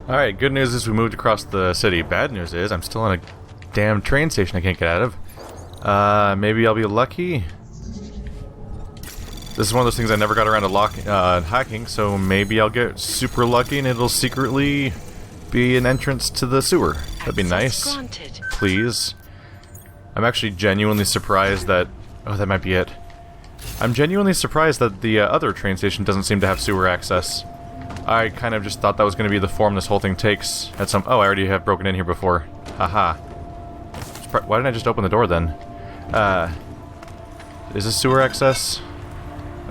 Alright, good news is we moved across the city. Bad news is I'm still in a damn train station I can't get out of. Maybe I'll be lucky. This is one of those things I never got around to hacking, so maybe I'll get super lucky and it'll secretly be an entrance to the sewer. That'd be nice. Granted. Please. I'm actually genuinely surprised that... Oh, that might be it. I'm genuinely surprised that the other train station doesn't seem to have sewer access. I kind of just thought that was going to be the form this whole thing takes at some... Oh, I already have broken in here before. Haha. Why didn't I just open the door then? Is this sewer access?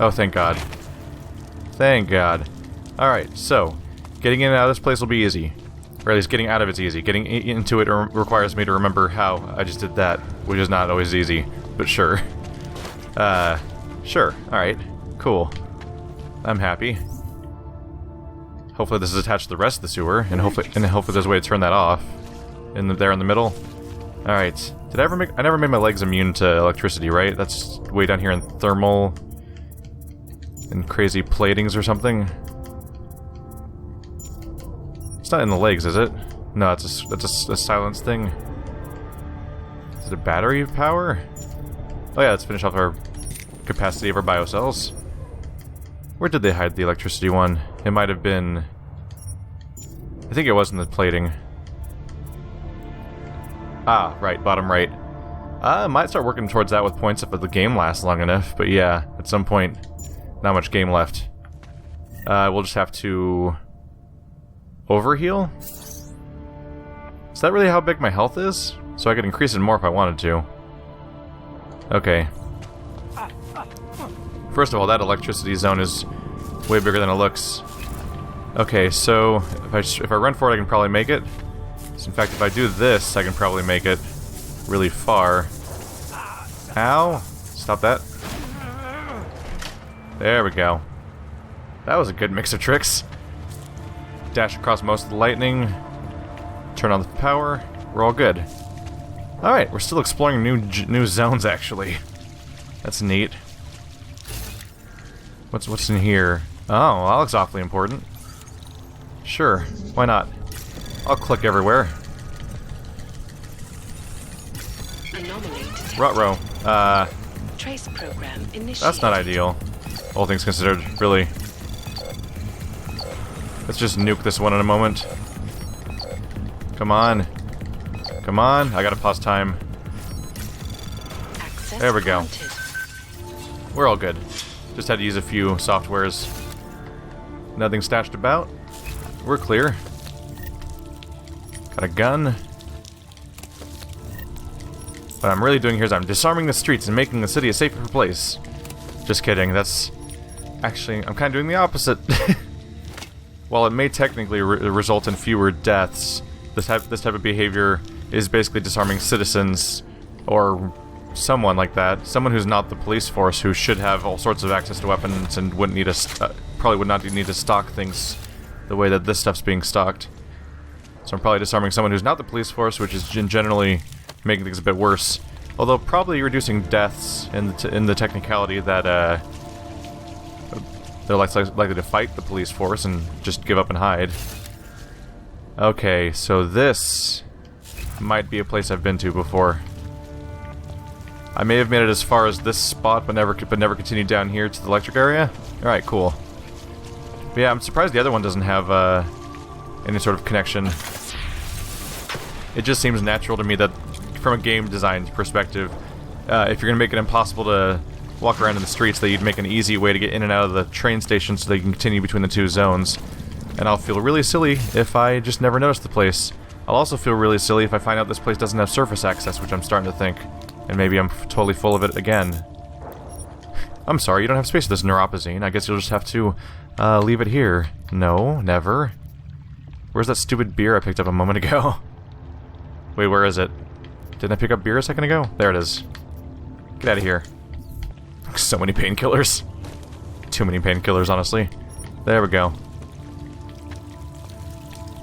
Oh, thank God. Thank God. Alright, so, getting in and out of this place will be easy. Or at least getting out of it's easy. Getting into it requires me to remember how I just did that, which is not always easy, but sure. Sure. Alright. Cool. I'm happy. Hopefully this is attached to the rest of the sewer, and hopefully there's a way to turn that off. There in the middle. Alright. Did I ever make... I never made my legs immune to electricity, right? That's way down here in thermal... and crazy platings or something. It's not in the legs, is it? No, it's a silence thing. Is it a battery power? Oh yeah, let's finish off our capacity of our biocells. Where did they hide the electricity one? It might have been... I think it was in the plating. Ah, right, bottom right. I might start working towards that with points if the game lasts long enough, but yeah, at some point, not much game left. We'll just have to... overheal? Is that really how big my health is? So I could increase it more if I wanted to. Okay. First of all, that electricity zone is way bigger than it looks. Okay, so if I run for it, I can probably make it. So in fact, if I do this, I can probably make it really far. Ow! Stop that. There we go. That was a good mix of tricks. Dash across most of the lightning. Turn on the power. We're all good. Alright, we're still exploring new zones, actually. That's neat. What's in here? Oh, that looks awfully important. Sure, why not? I'll click everywhere. Ruh-roh. Trace program initiated. That's not ideal. All things considered, really. Let's just nuke this one in a moment. Come on. Come on, I gotta pause time. Access There we go. granted. We're all good. Just had to use a few softwares. Nothing stashed about. We're clear. Got a gun. What I'm really doing here is I'm disarming the streets and making the city a safer place. Just kidding, that's... Actually, I'm kind of doing the opposite. While it may technically result in fewer deaths, this type of behavior is basically disarming citizens, or someone like that. Someone who's not the police force, who should have all sorts of access to weapons and wouldn't need probably would not need to stock things the way that this stuff's being stocked. So I'm probably disarming someone who's not the police force, which is generally making things a bit worse. Although probably reducing deaths in the technicality that they're likely to fight the police force and just give up and hide. Okay, so this might be a place I've been to before. I may have made it as far as this spot, but never continued down here to the electric area. All right, cool. But yeah, I'm surprised the other one doesn't have any sort of connection. It just seems natural to me that, from a game design perspective, if you're gonna make it impossible to walk around in the streets, that you'd make an easy way to get in and out of the train station so they can continue between the two zones. And I'll feel really silly if I just never notice the place. I'll also feel really silly if I find out this place doesn't have surface access, which I'm starting to think. And maybe I'm totally full of it again. I'm sorry, you don't have space for this neuropazine. I guess you'll just have to leave it here. No, never. Where's that stupid beer I picked up a moment ago? Wait, where is it? Didn't I pick up beer a second ago? There it is. Get out of here. So many painkillers. Too many painkillers, honestly. There we go.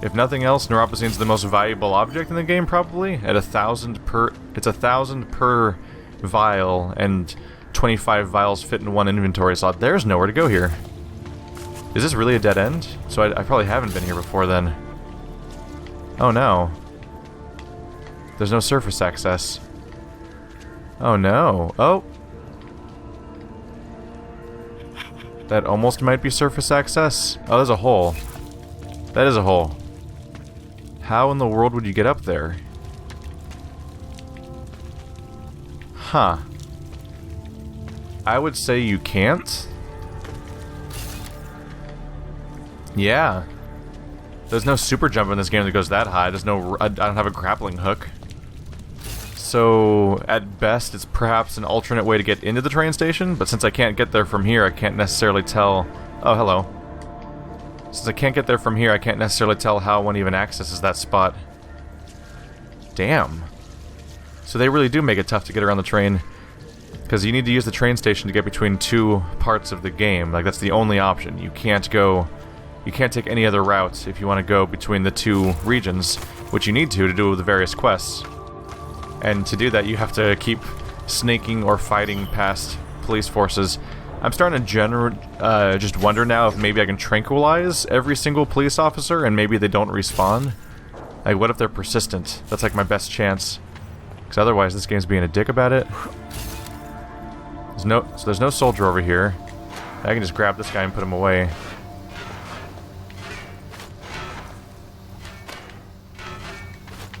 If nothing else, neuropazine's the most valuable object in the game, probably. At 1,000 per... It's 1,000 per vial, and 25 vials fit in one inventory slot. There's nowhere to go here. Is this really a dead end? So I probably haven't been here before then. Oh no. There's no surface access. Oh no. Oh! That almost might be surface access. Oh, there's a hole. That is a hole. How in the world would you get up there? Huh. I would say you can't. Yeah. There's no super jump in this game that goes that high. There's no... I don't have a grappling hook. So, at best, it's perhaps an alternate way to get into the train station, but since I can't get there from here, I can't necessarily tell... Oh, hello. Since I can't get there from here, I can't necessarily tell how one even accesses that spot. Damn. So they really do make it tough to get around the train, because you need to use the train station to get between two parts of the game. Like, that's the only option. You can't go... You can't take any other route if you want to go between the two regions, which you need to do the various quests. And to do that, you have to keep snaking or fighting past police forces. I'm starting to just wonder now if maybe I can tranquilize every single police officer and maybe they don't respawn. Like, what if they're persistent? That's like my best chance. Because otherwise, this game's being a dick about it. There's no soldier over here. I can just grab this guy and put him away.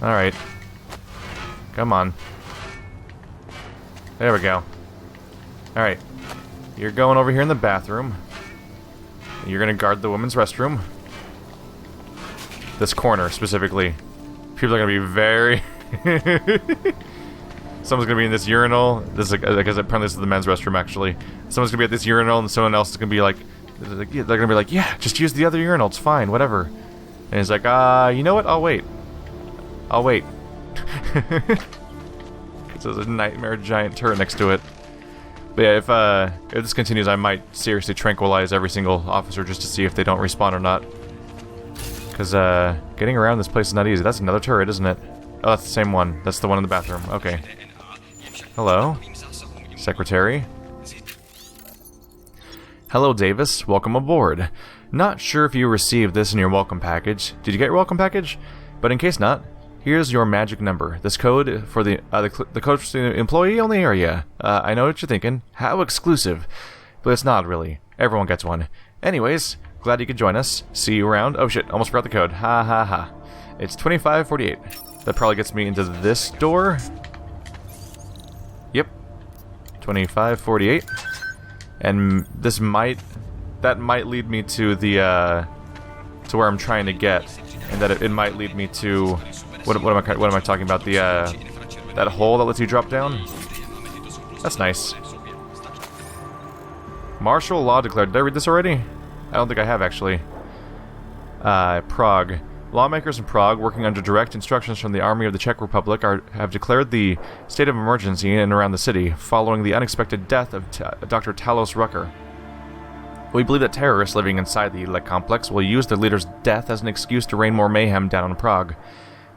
Alright. Come on. There we go. Alright. You're going over here in the bathroom. You're gonna guard the women's restroom. This corner, specifically. People are gonna be very... Someone's gonna be in this urinal. This is, because apparently this is the men's restroom, actually. Someone's gonna be at this urinal, and someone else is gonna be like... They're gonna be like, yeah, just use the other urinal, it's fine, whatever. And he's like, you know what? I'll wait. I'll wait. Because there's a nightmare giant turret next to it. But yeah, if this continues, I might seriously tranquilize every single officer just to see if they don't respawn or not. Because getting around this place is not easy. That's another turret, isn't it? Oh, that's the same one. That's the one in the bathroom. Okay. Hello? Secretary? Hello, Davis. Welcome aboard. Not sure if you received this in your welcome package. Did you get your welcome package? But in case not, here's your magic number. This code for the code for the employee-only area. I know what you're thinking. How exclusive. But it's not really. Everyone gets one. Anyways, glad you could join us. See you around. Oh shit, almost forgot the code. Ha ha ha. It's 2548. That probably gets me into this door. Yep. 2548. And this might... That might lead me to the, to where I'm trying to get. And that it might lead me to... What am I talking about? The, that hole that lets you drop down? That's nice. Martial law declared. Did I read this already? I don't think I have, actually. Prague. Lawmakers in Prague, working under direct instructions from the Army of the Czech Republic, have declared the state of emergency in and around the city, following the unexpected death of Dr. Talos Rucker. We believe that terrorists living inside the Lek complex will use their leader's death as an excuse to rain more mayhem down on Prague.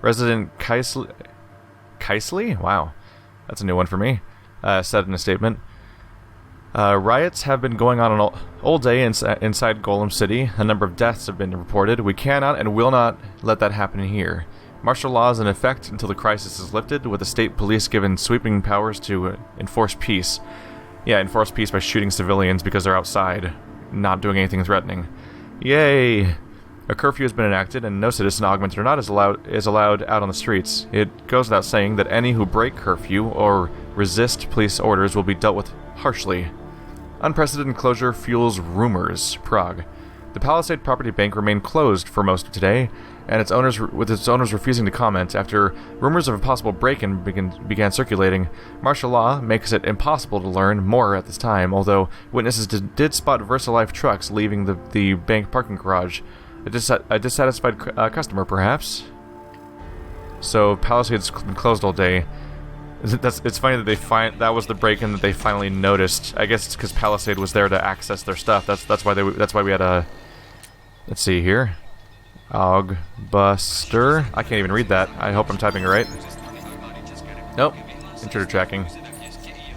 Resident Kaisley? Wow. That's a new one for me. Said in a statement. Riots have been going on all day inside Golem City. A number of deaths have been reported. We cannot and will not let that happen here. Martial law is in effect until the crisis is lifted, with the state police given sweeping powers to enforce peace. Yeah, enforce peace by shooting civilians because they're outside, not doing anything threatening. Yay! A curfew has been enacted, and no citizen, augmented or not, is allowed out on the streets. It goes without saying that any who break curfew or resist police orders will be dealt with harshly. Unprecedented closure fuels rumors. Prague. The Palisade Property Bank remained closed for most of today, and its owners refusing to comment after rumors of a possible break-in began circulating. Martial law makes it impossible to learn more at this time, although witnesses did spot VersaLife trucks leaving the bank parking garage. A dissatisfied customer, perhaps? So, Palisade's been closed all day. It's funny that that was the break-in that they finally noticed. I guess it's because Palisade was there to access their stuff. That's why we had a... Let's see here. Augbuster. I can't even read that. I hope I'm typing it right. Nope. Intruder tracking.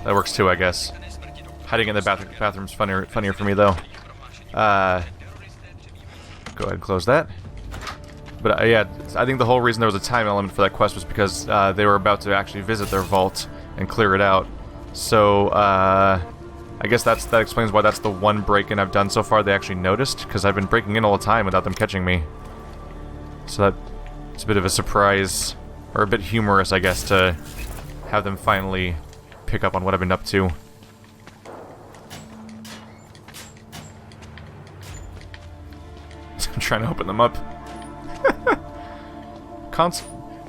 That works too, I guess. Hiding in the bathroom's funnier for me, though. Go ahead and close that. But yeah, I think the whole reason there was a time element for that quest was because they were about to actually visit their vault and clear it out. So I guess that explains why that's the one break-in I've done so far they actually noticed, because I've been breaking in all the time without them catching me. So that's a bit of a surprise, or a bit humorous, I guess, to have them finally pick up on what I've been up to. I'm trying to open them up.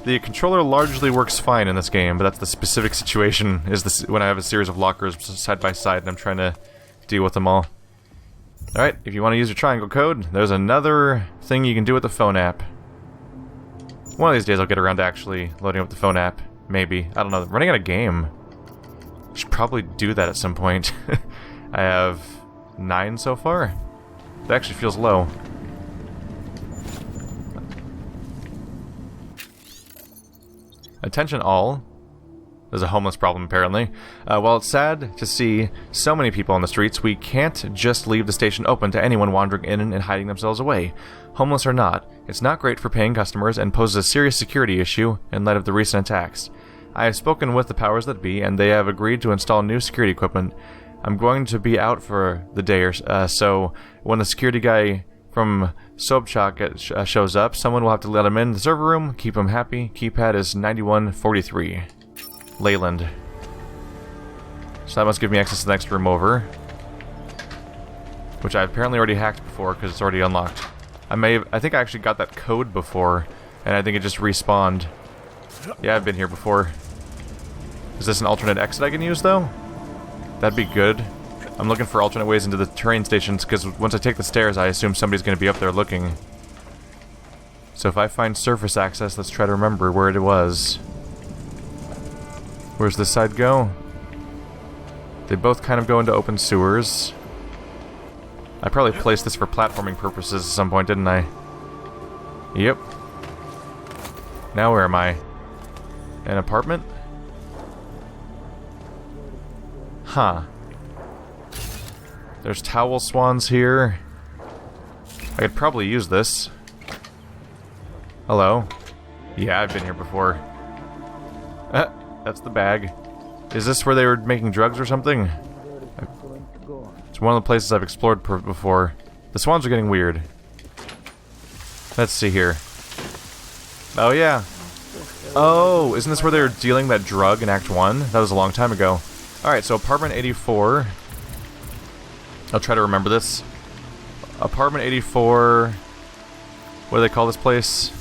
The controller largely works fine in this game, but that's the specific situation, is this when I have a series of lockers side by side and I'm trying to deal with them all. Alright, if you want to use your triangle code, there's another thing you can do with the phone app. One of these days I'll get around to actually loading up the phone app. Maybe. I don't know. I'm running out of game. I should probably do that at some point. I have 9 so far. That actually feels low. Attention all. There's a homeless problem, apparently. While it's sad to see so many people on the streets, we can't just leave the station open to anyone wandering in and hiding themselves away. Homeless or not, it's not great for paying customers and poses a serious security issue in light of the recent attacks. I have spoken with the powers that be, and they have agreed to install new security equipment. I'm going to be out for the day or so when the security guy from Sobchak shows up, someone will have to let him in the server room, keep him happy. Keypad is 9143. Leyland. So that must give me access to the next room over. Which I apparently already hacked before because it's already unlocked. I think I actually got that code before, and I think it just respawned. Yeah, I've been here before. Is this an alternate exit I can use, though? That'd be good. I'm looking for alternate ways into the train stations, because once I take the stairs, I assume somebody's going to be up there looking. So if I find surface access, let's try to remember where it was. Where's this side go? They both kind of go into open sewers. I probably placed this for platforming purposes at some point, didn't I? Yep. Now where am I? An apartment? Huh. There's towel swans here. I could probably use this. Hello? Yeah, I've been here before. That's the bag. Is this where they were making drugs or something? It's one of the places I've explored before. The swans are getting weird. Let's see here. Oh, yeah. Oh, isn't this where they were dealing that drug in Act 1? That was a long time ago. Alright, so Apartment 84. I'll try to remember this. Apartment 84... What do they call this place?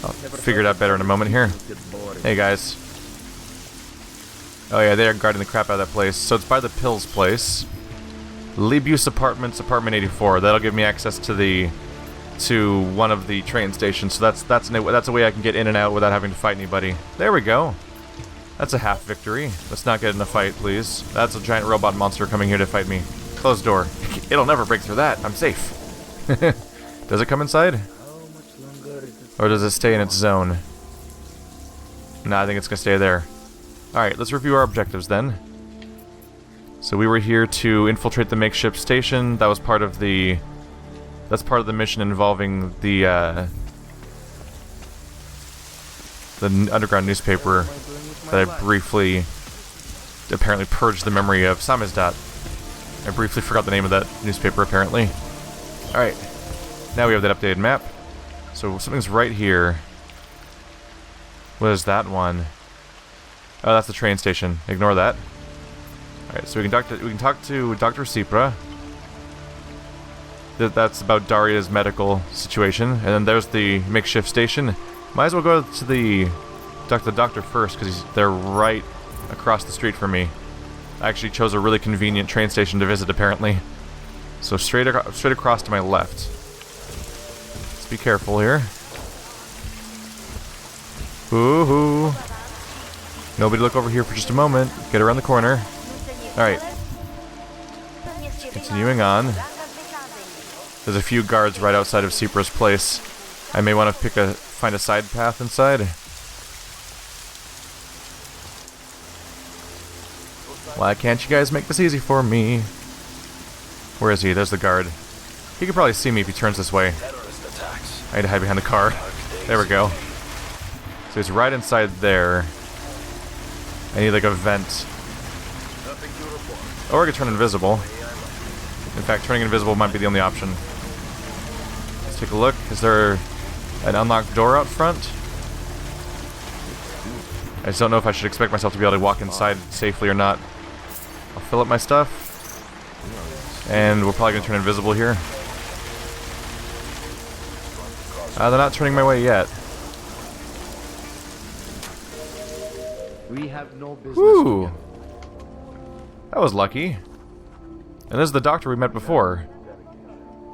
I'll figure it out better in a moment here. Hey, guys. Oh yeah, they are guarding the crap out of that place. So it's by the Pills place. Libuse Apartments, Apartment 84. That'll give me access to one of the train stations. So that's a way I can get in and out without having to fight anybody. There we go. That's a half victory. Let's not get in a fight, please. That's a giant robot monster coming here to fight me. Closed door. It'll never break through that. I'm safe. Does it come inside? Or does it stay in its zone? Nah, I think it's gonna stay there. Alright, let's review our objectives then. So we were here to infiltrate the makeshift station. That was part of the... That's part of the mission involving the underground newspaper that I briefly... apparently purged the memory of Samizdat. I briefly forgot the name of that newspaper, apparently. Alright. Now we have that updated map. So something's right here. What is that one? Oh, that's the train station. Ignore that. Alright, so we can talk to Dr. Cipra. That's about Daria's medical situation. And then there's the makeshift station. Might as well go to the doctor first, because they're right across the street from me. I actually chose a really convenient train station to visit, apparently. So straight across to my left. Let's be careful here. Woohoo! Nobody look over here for just a moment. Get around the corner. Alright. Continuing on. There's a few guards right outside of Cipra's place. I may want to find a side path inside. Why can't you guys make this easy for me? Where is he? There's the guard. He could probably see me if he turns this way. Terrorist attacks. I need to hide behind the car. There we go. So he's right inside there. I need like a vent. Or I could turn invisible. In fact, turning invisible might be the only option. Let's take a look. Is there an unlocked door out front? I just don't know if I should expect myself to be able to walk inside safely or not. I'll fill up my stuff. And we're probably going to turn invisible here. They're not turning my way yet. We have no business. Woo! That was lucky. And this is the doctor we met before.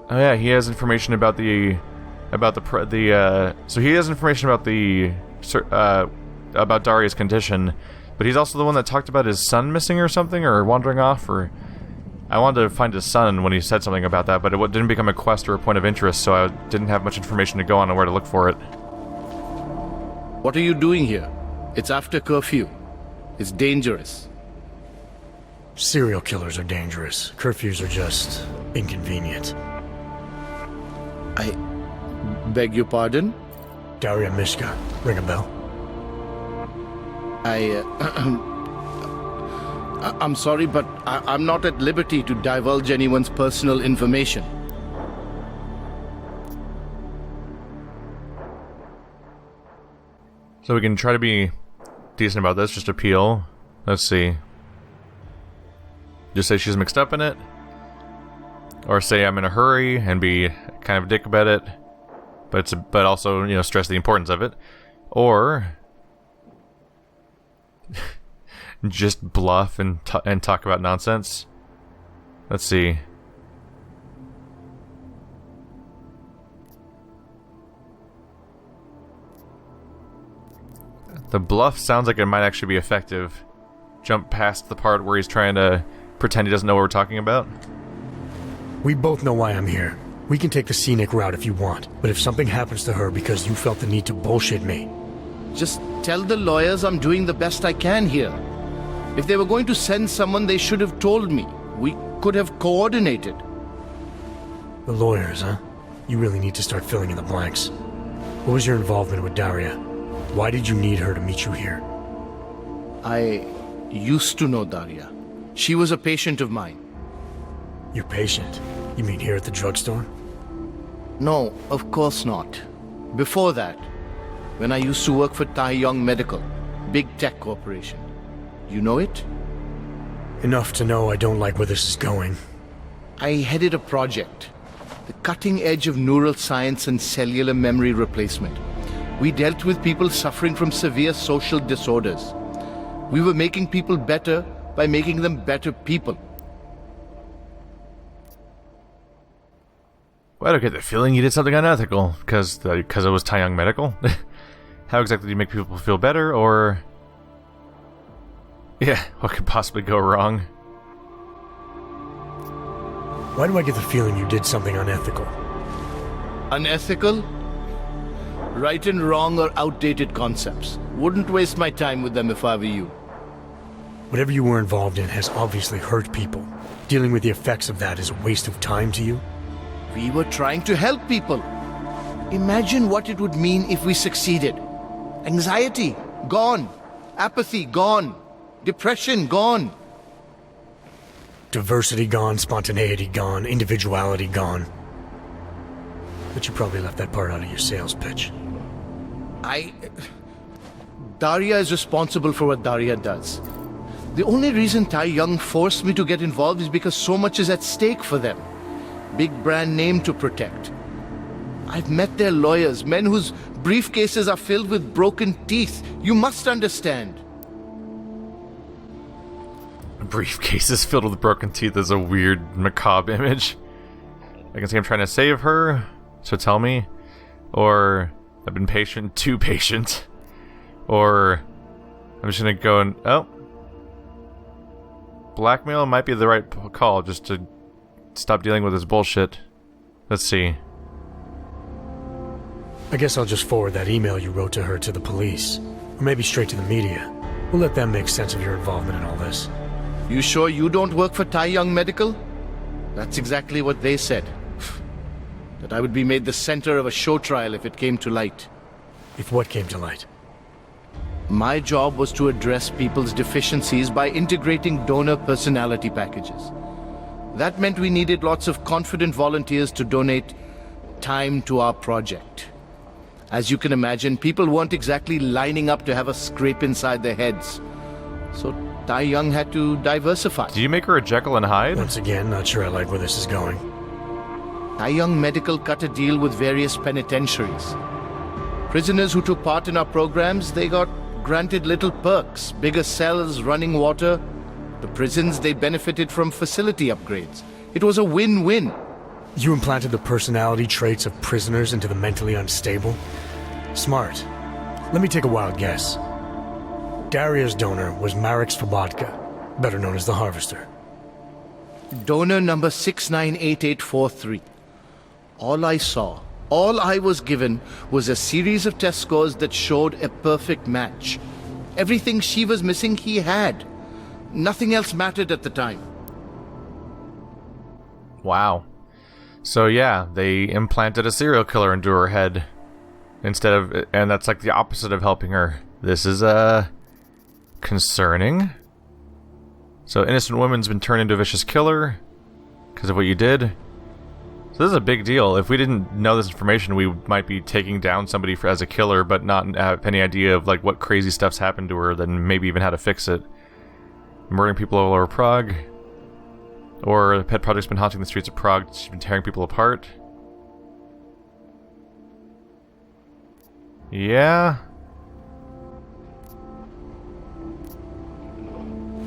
Oh yeah, he has information about the so he has information about Daria's condition, but he's also the one that talked about his son missing or something, or wandering off, or... I wanted to find his son when he said something about that, but it didn't become a quest or a point of interest, so I didn't have much information to go on where to look for it. What are you doing here? It's after curfew. It's dangerous. Serial killers are dangerous. Curfews are just inconvenient. I beg your pardon? Daria Mishka. Ring a bell? I'm sorry, but I'm not at liberty to divulge anyone's personal information. So we can try to be decent about this, just appeal. Let's see. Just say she's mixed up in it. Or say I'm in a hurry and be kind of a dick about it. But also, you know, stress the importance of it. Or... just bluff and talk about nonsense. Let's see. The bluff sounds like it might actually be effective. Jump past the part where he's trying to pretend he doesn't know what we're talking about. We both know why I'm here. We can take the scenic route if you want, but if something happens to her because you felt the need to bullshit me... Just tell the lawyers I'm doing the best I can here. If they were going to send someone, they should have told me. We could have coordinated. The lawyers, huh? You really need to start filling in the blanks. What was your involvement with Daria? Why did you need her to meet you here? I used to know Daria. She was a patient of mine. Your patient? You mean here at the drugstore? No, of course not. Before that, when I used to work for Tai Yong Medical, big tech corporation. You know it? Enough to know I don't like where this is going. I headed a project. The cutting edge of neural science and cellular memory replacement. We dealt with people suffering from severe social disorders. We were making people better by making them better people. Well, I don't get the feeling you did something unethical, because it was Tai Yong Medical. How exactly do you make people feel better, or... Yeah, what could possibly go wrong? Why do I get the feeling you did something unethical? Unethical? Right and wrong are outdated concepts. Wouldn't waste my time with them if I were you. Whatever you were involved in has obviously hurt people. Dealing with the effects of that is a waste of time to you? We were trying to help people. Imagine what it would mean if we succeeded. Anxiety, gone. Apathy, gone. Depression, gone. Diversity gone, spontaneity gone, individuality gone. But you probably left that part out of your sales pitch. Daria is responsible for what Daria does. The only reason Tai Yong forced me to get involved is because so much is at stake for them. Big brand name to protect. I've met their lawyers, men whose briefcases are filled with broken teeth. You must understand. Briefcases filled with broken teeth is a weird, macabre image. I can see I'm trying to save her, so tell me. Or I've been patient, too patient. Or I'm just gonna go and... Oh. Blackmail might be the right call, just to stop dealing with this bullshit. Let's see. I guess I'll just forward that email you wrote to her to the police. Or maybe straight to the media. We'll let them make sense of your involvement in all this. You sure you don't work for Tai Yong Medical? That's exactly what they said. that I would be made the center of a show trial if it came to light. If what came to light? My job was to address people's deficiencies by integrating donor personality packages. That meant we needed lots of confident volunteers to donate time to our project. As you can imagine, people weren't exactly lining up to have a scrape inside their heads. So Tai Young had to diversify. Do you make her a Jekyll and Hyde? Once again, not sure I like where this is going. Tai Young Medical cut a deal with various penitentiaries. Prisoners who took part in our programs, they got granted little perks, bigger cells, running water. The prisons, they benefited from facility upgrades. It was a win-win. You implanted the personality traits of prisoners into the mentally unstable? Smart. Let me take a wild guess. Daria's donor was Marek Svobotka, better known as the Harvester. Donor number 698843. All I saw, all I was given, was a series of test scores that showed a perfect match. Everything she was missing, he had. Nothing else mattered at the time. Wow. So yeah, they implanted a serial killer into her head. Instead of... And that's like the opposite of helping her. This is, concerning. So innocent woman's been turned into a vicious killer because of what you did. So this is a big deal. If we didn't know this information, we might be taking down somebody as a killer, but not have any idea of like what crazy stuff's happened to her, then maybe even how to fix it. Murdering people all over Prague. Or the pet project's been haunting the streets of Prague. She's been tearing people apart. Yeah.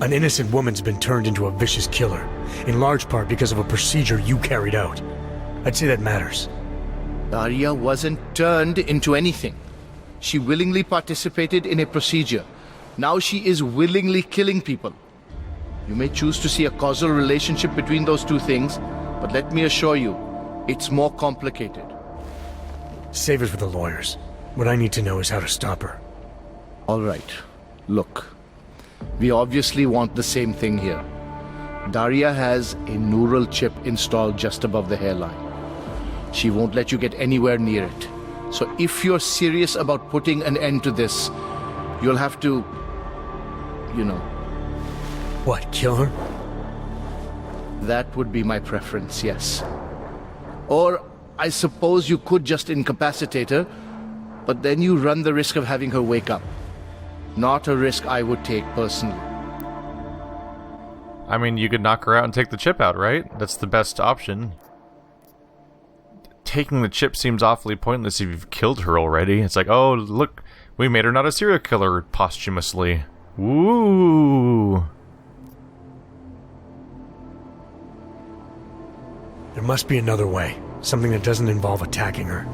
An innocent woman's been turned into a vicious killer, in large part because of a procedure you carried out. I'd say that matters. Daria wasn't turned into anything. She willingly participated in a procedure. Now she is willingly killing people. You may choose to see a causal relationship between those two things, but let me assure you, it's more complicated. Save it for the lawyers. What I need to know is how to stop her. All right. Look. We obviously want the same thing here. Daria has a neural chip installed just above the hairline. She won't let you get anywhere near it. So if you're serious about putting an end to this, you'll have to, you know... What, kill her? That would be my preference, yes. Or I suppose you could just incapacitate her, but then you run the risk of having her wake up. Not a risk I would take personally. I mean, you could knock her out and take the chip out, right? That's the best option. Taking the chip seems awfully pointless if you've killed her already. It's like, oh, look, we made her not a serial killer posthumously. Woo! There must be another way. Something that doesn't involve attacking her.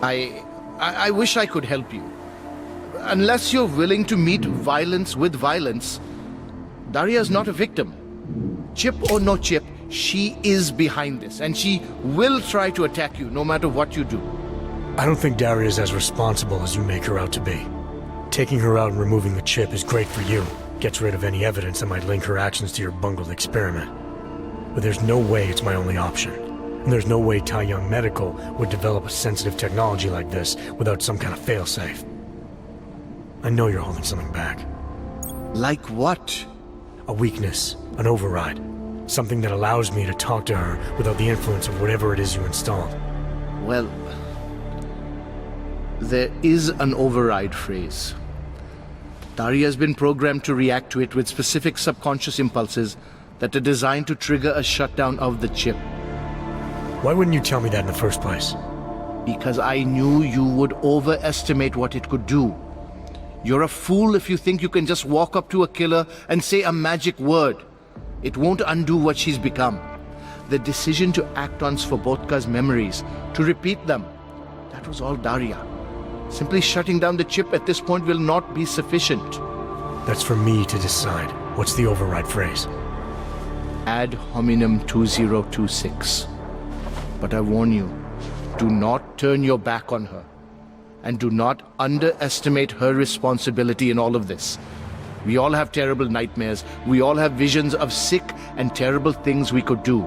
I wish I could help you. Unless you're willing to meet violence with violence, Daria's not a victim. Chip or no chip, she is behind this, and she will try to attack you no matter what you do. I don't think Daria's as responsible as you make her out to be. Taking her out and removing the chip is great for you. Gets rid of any evidence that might link her actions to your bungled experiment. But there's no way it's my only option. And there's no way Tai Young Medical would develop a sensitive technology like this without some kind of failsafe. I know you're holding something back. Like what? A weakness, an override. Something that allows me to talk to her without the influence of whatever it is you installed. Well, there is an override phrase. Daria's been programmed to react to it with specific subconscious impulses that are designed to trigger a shutdown of the chip. Why wouldn't you tell me that in the first place? Because I knew you would overestimate what it could do. You're a fool if you think you can just walk up to a killer and say a magic word. It won't undo what she's become. The decision to act on Svobodka's memories, to repeat them, that was all Daria. Simply shutting down the chip at this point will not be sufficient. That's for me to decide. What's the override phrase? Ad hominem 2026. But I warn you, do not turn your back on her. And do not underestimate her responsibility in all of this. We all have terrible nightmares. We all have visions of sick and terrible things we could do.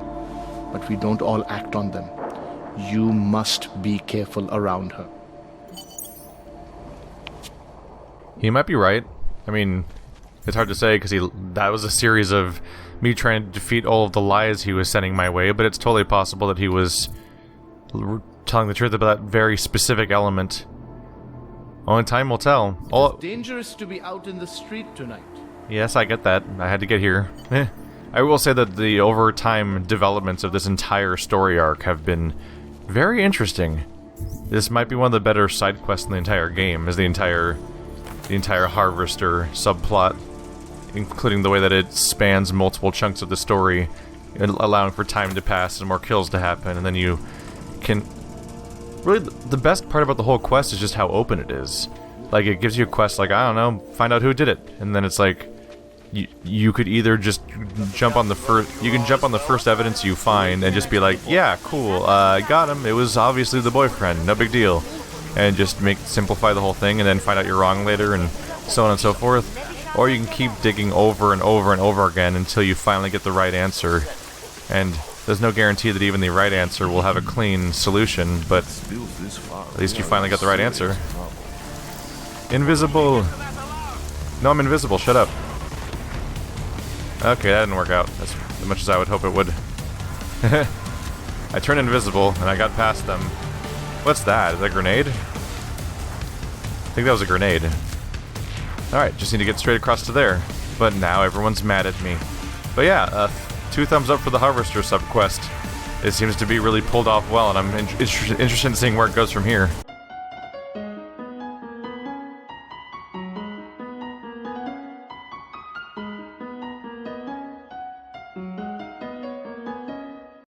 but we don't all act on them. You must be careful around her. He might be right. I mean, it's hard to say because that was a series of me trying to defeat all of the lies he was sending my way, but it's totally possible that he was telling the truth about that very specific element. Only time will tell. It's dangerous to be out in the street tonight. Yes, I get that. I had to get here. I will say that the overtime developments of this entire story arc have been very interesting. This might be one of the better side quests in the entire game, is the entire Harvester subplot, including the way that it spans multiple chunks of the story, allowing for time to pass and more kills to happen, and then you can... Really, the best part about the whole quest is just how open it is. Like, it gives you a quest like, I don't know, find out who did it, and then it's like, you could either just jump on the first evidence you find and just be like, yeah, cool, I got him, it was obviously the boyfriend, no big deal. And just simplify the whole thing and then find out you're wrong later and so on and so forth. Or you can keep digging over and over and over again until you finally get the right answer. And there's no guarantee that even the right answer will have a clean solution, but at least you finally got the right answer. Invisible! No, I'm invisible, shut up. Okay, that didn't work out as much as I would hope it would. I turned invisible and I got past them. What's that? Is that a grenade? I think that was a grenade. Alright, just need to get straight across to there. But now everyone's mad at me. But yeah, 2 thumbs up for the Harvester subquest. It seems to be really pulled off well, and I'm interested in seeing where it goes from here.